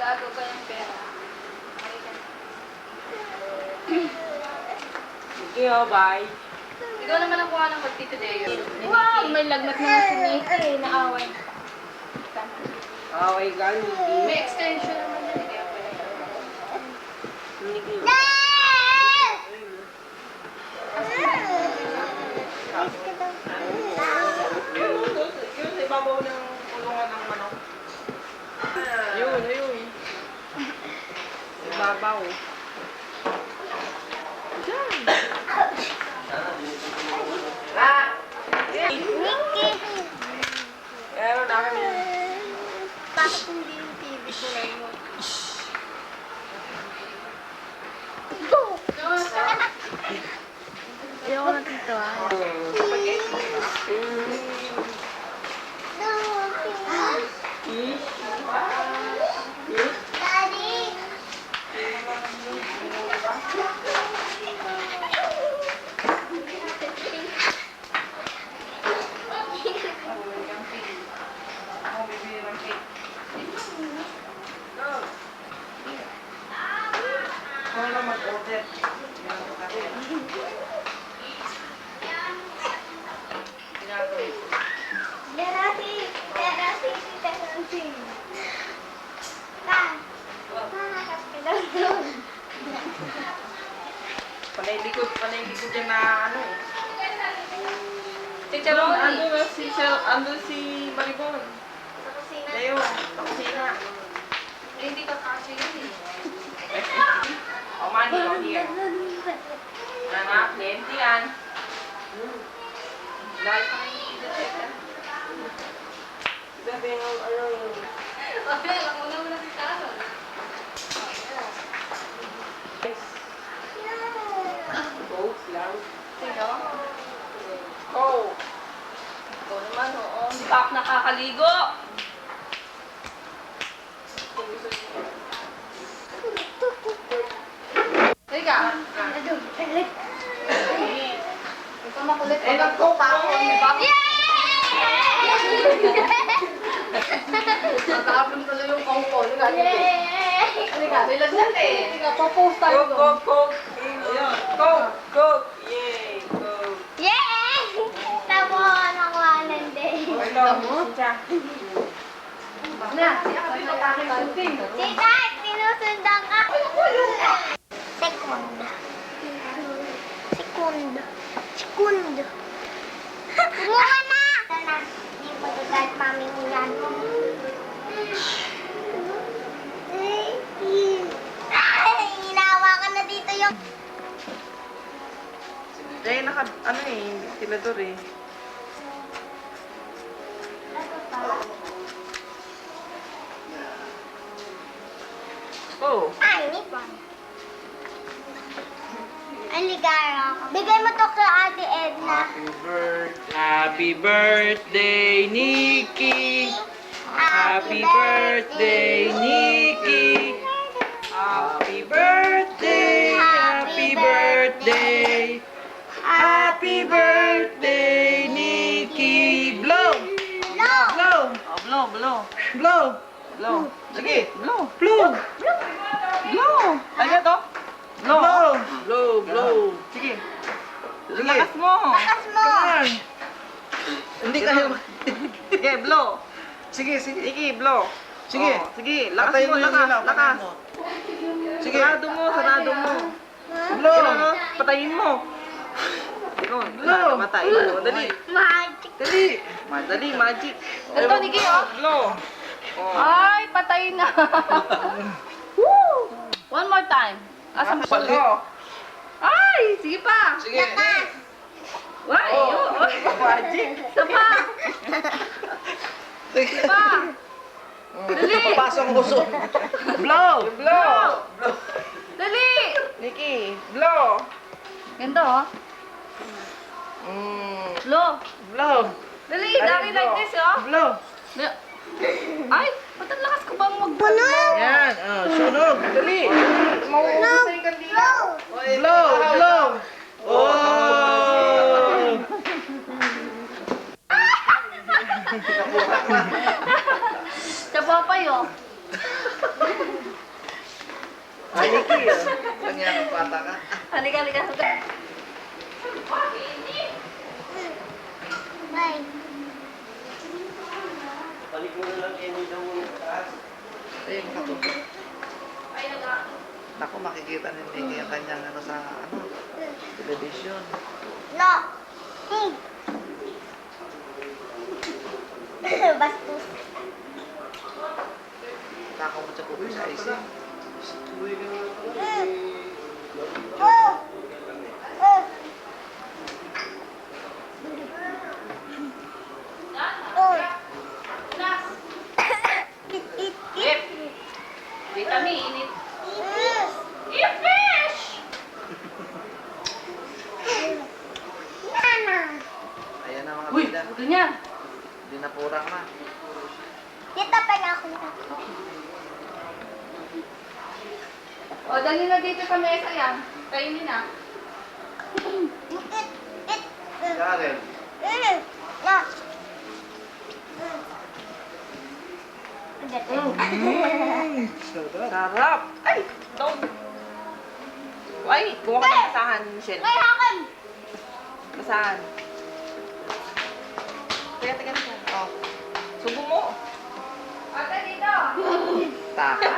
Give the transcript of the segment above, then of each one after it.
Bago ko yung pera. Sige, bye. Ikaw naman ang kuha ng magtito Deo. Wow! May lagnat na si Nikki. Naaway. Away ka, Nikki. May extension naman yan. Kaya pwede. Nikki. Yun, sa ibabaw ng kulungan ng manok. Yun, ayun. Ibabaw. Diyan. Nikki! Meron na kami. Bakit hindi yung TV ko na yun? Ayoko na dito Daddy! Wala mag-order. Panay likod yan na ano eh. Chicharoni. Ando si Maribon. Leo, sa kusina. Hindi ka kasi yun eh. Oh, money, come here. Anak, lenti yan. Dahil pa kayo i-check yan. Sabi ng ano yun. Okay, ako na muna si Carol. Coke lang. Sino? Coke. Ikaw naman, oo. Hindi pa ako nakakaligo. Teka. Ito makulit. Eh, nag-coke ako. Matapon pala yung kongko. Halika, nilagnat eh. Halika, papost tayo Coke, doon. Coke, Coke. Ayun. Coke, Coke. Yay, Coke. Yay! Tabo, nakuha ng day. Ito, siya. Na, siya kasi matake shooting. Tita, sinusundan ka. Sekund. Sekund. Sekund. Kumuha na! Ito na. Hindi mo tugat mami mo yan. Ay, hinawa ka na dito yung... Eh, ano eh, tilador eh. Oh. Ay, nipon. Aligara ako. Bigay mo to kay Ate Edna. Happy birthday, Nikki. Happy birthday, Nikki. Happy birthday, happy birthday. Happy birthday, Nikki. Blow. Blow. Blow. Oh, blow, blow. Blow. Blow. Sige, blow. Blow. Blow. Ay, to. Blow. Blow. Blow, blow. Sige. Lakas mo. Lakas mo. Come on. Hindi kayo. Sige, blow. Sige, sige. Sige, blow. Sige. Oh, sige, lakas mo, lakas, lakas. Sige. Sarado mo, sarado mo. Blow. Patayin mo. Blow. Patayin mo. Dali. Magic. Dali. Madali, magic. Ito, Nikki, oh. Blow. Oh. Ay, patay na. Woo! One more time. Asa mo? Blow. Ay, sige pa. Sige. Ay, Oh, magic. Isa pa. Isa pa. Dali. Papasok ang uso. Blow. Blow. Dali. Nikki, blow. Ganito, oh. Blow. Blow. Dali, dali like this, oh. Blow. Ay, ba't ang lakas ko bang Yan, sunog. Dali. Mauubos na yung kandila. Blow, blow. Oh! Sa papay, oh. Ay, Nikki. Nangyari bata ka. Halika, halika. Bye. Ay, makatuto. Naku, makikita ni Nikki ang kanyang ano sa television. No. Bastos. Takaw mo sa kubo sa IC. Oh. Oh. Oh. It. Vitamin. Nana. Ayan na mga Uy, bida. huwag ganyan. Hindi na purak na. Dito pa na ako. O, dali na dito sa mesa yan. Kainin na. Karen. No. Sarap! Ay! No! Ay! Kuha ka ng basahan, Michelle. May hakan. Basahan. Teka, teka, teka. Oh. Subo mo. Ate, dito. Taka.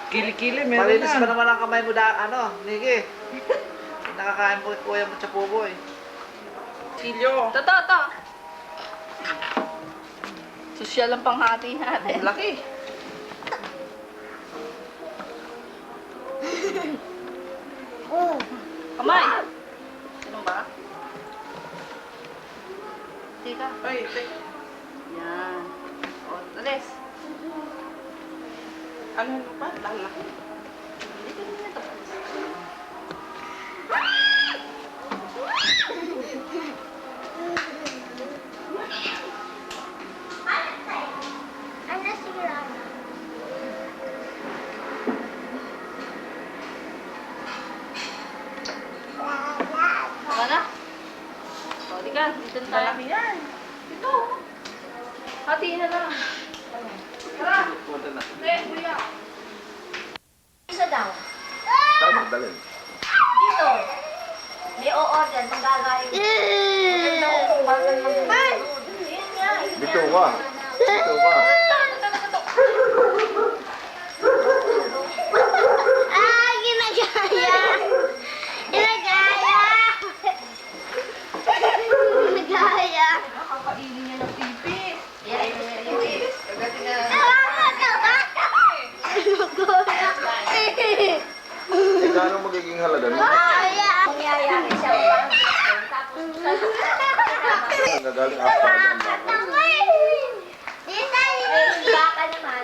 Kili-kili, meron Malinis na. pa naman ang kamay mo Niki. Nakakain po kuya mo sa pubo eh. Silyo. Ito. Sosyal ang panghati natin. Laki. Oh. Kamay. Sino ba? Tika. Ay, tek. Yan. O, alis. Ano pa? Lalaki. Dito na ito. Ano si Rana? Wala. O, di ka. Dito na tayo. Malaki yan. Dito. Hatiin na lang. Tara. Punta na. Kuya. Isa daw. Saan magdalhin? Dito. May o-order, magagaling. Maganda ko kung bagal mag-order. Yun nga. Dito ka. Dito ka. Ah, ginagaya. Ginagaya. Ginagaya. Nakakainin niya ng pipis. Yan. Kagating na. Eh, gaano magiging halaga nun? Mangyayari siya ba? Tapos, Nagaling after ng baka. baka naman.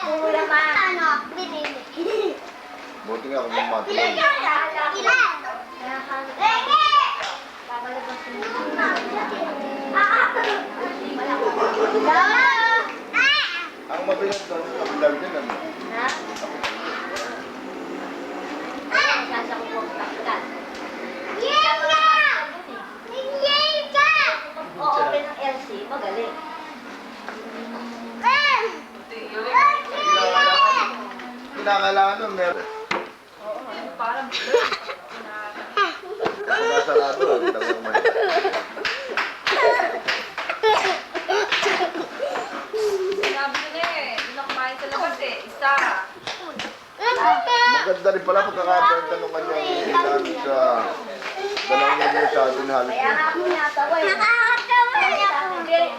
Yung mura ma. Ano? Binili. Buti nga kung mamatay. Ilan? Ang mabigat doon, kapital din ano. Open ng LC, magaling. Kinakailangan nun, meron. Parang Sarado lang, talagang may. sinabi ko na eh. Hindi na kumain sa labas eh. Isa. Maganda rin pala pagkakabenta nung kanyang gamit sa dalawang million sa atin halos Kaya yun. nga ako natawa eh. Nakakatawa ako.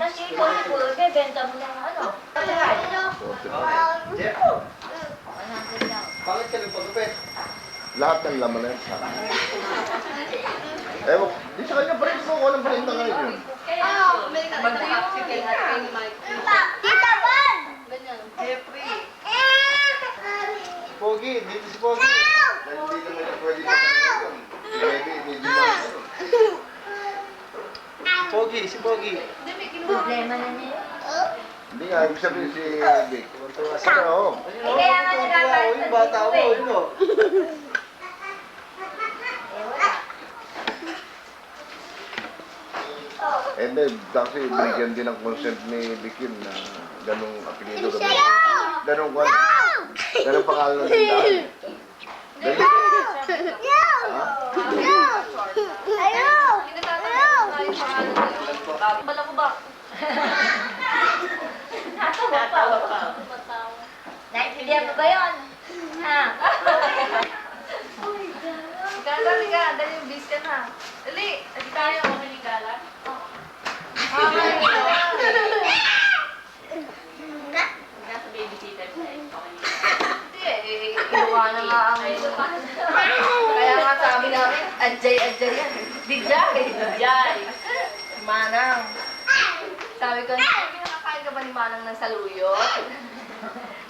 Kasi ikaw si Pulga, benta mo ng ano. 45. Bakit ka rin pagupit? Lahat ng laman na yan sa akin. Ewan, di sa kanya pa rin ko, walang palinta ngayon yun. Tita Van! Jeffrey. Pogi, dito si Pogi. Dahil hindi naman siya pwede na yun. Pwede, medyo lang. Pogi, si Pogi. Problema na niya yun. Hindi nga, ibig sabihin si Vic. Oo. Eh, kaya nga nagkakaroon Yung bata sa mo, dito eh. yun o. And then, kasi binigyan din ng consent ni Vicky na ganung apelido Sa'yo! Ganun ko. Ganun pangalan ng tindahan. Dali. Bala ko ba? Natawa pa. Naintindihan mo ba yun? Ha? Dali yung bis ka na. Dali, adi tayo. Maligala. Nasa babysitter sa'yo. Hindi eh, inuwa na nga ang... Kaya nga sabi namin, adjay yan. Dijay. Manang. Sabi ko, nakakain ka ba ni Manang ng saluyot?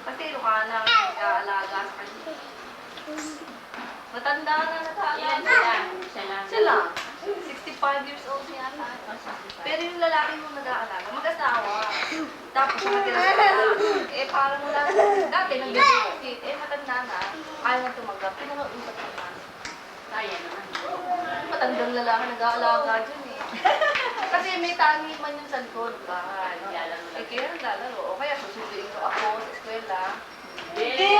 Kasi inuwa na ang alaga sa kanya. Matanda na nag-aalaga. Siya lang. 65 years old niya ata. Pero yung lalaki mo nag-aalaga, mag-asawa. Tapos nakatira sa lalaki. Eh parang wala dati nag-visit. Eh matanda na. Ayaw na tumagal. Pinaka-upat na. Kaya naman. Matandang lalaki nag-aalaga dyan eh. Kasi may tangi man yung sa likod. Eh kaya naglalaro. O kaya susunduin ko ako sa eskwela. Hindi!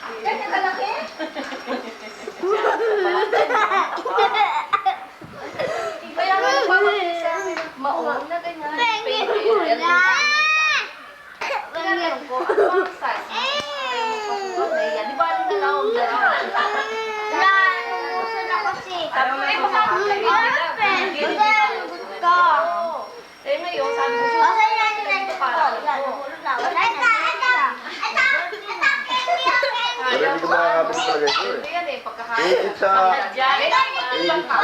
Ganyan kalaki? Kaya nga nagpapakita sa amin, maong na ganyan. Pinagano ko, ano ang size? Ayaw magpasukan na yan. Di ba alam na lang Eh ngayon, sabi ko, ito para alam ko. Pero hindi ko makakabili talaga ito eh. Ito yan eh, pagkakain. Higit sa... Diyan. Higit sa...